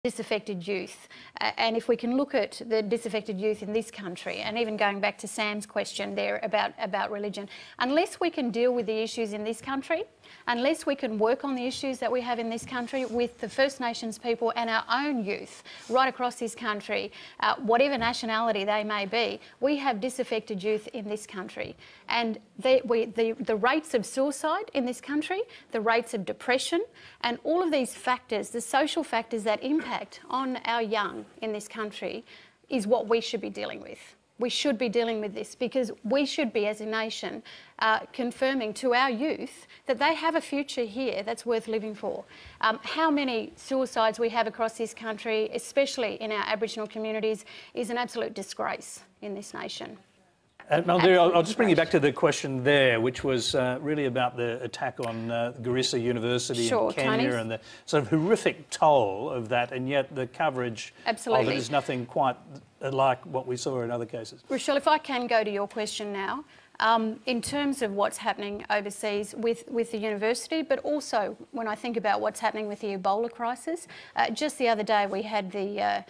disaffected youth, and if we can look at the disaffected youth in this country, and even going back to Sam's question there about religion, unless we can deal with the issues in this country, unless we can work on the issues that we have in this country with the First Nations people and our own youth right across this country, whatever nationality they may be, we have disaffected youth in this country. And the rates of suicide in this country, the rates of depression, and all of these factors, the social factors that impact on our young in this country, is what we should be dealing with. We should be dealing with this because we should be, as a nation, confirming to our youth that they have a future here that's worth living for. How many suicides we have across this country, especially in our Aboriginal communities, is an absolute disgrace in this nation. Malarndirri, I'll just bring you back to the question there, which was really about the attack on Garissa University in Kenya and the sort of horrific toll of that, and yet the coverage of it is nothing quite like what we saw in other cases. Rochelle, if I can go to your question now, in terms of what's happening overseas with the university, but also when I think about what's happening with the Ebola crisis, just the other day we had the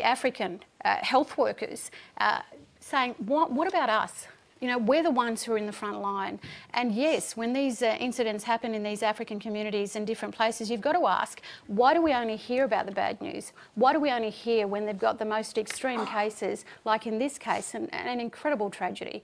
African health workers saying, what about us? You know, we're the ones who are in the front line. And yes, when these incidents happen in these African communities and different places, you've got to ask, why do we only hear about the bad news? Why do we only hear when they've got the most extreme cases, like in this case, and an incredible tragedy?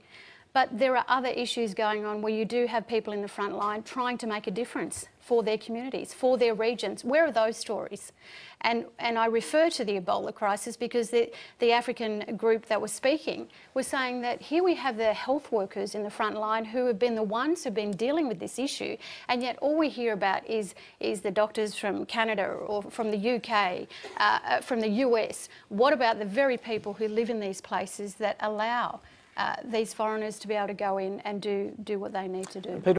But there are other issues going on where you do have people in the front line trying to make a difference for their communities, for their regions. Where are those stories? And I refer to the Ebola crisis because the African group that was speaking was saying that here we have the health workers in the front line who have been the ones who've been dealing with this issue, and yet all we hear about is the doctors from Canada or from the UK, from the US. What about the very people who live in these places that allow these foreigners to be able to go in and do what they need to do?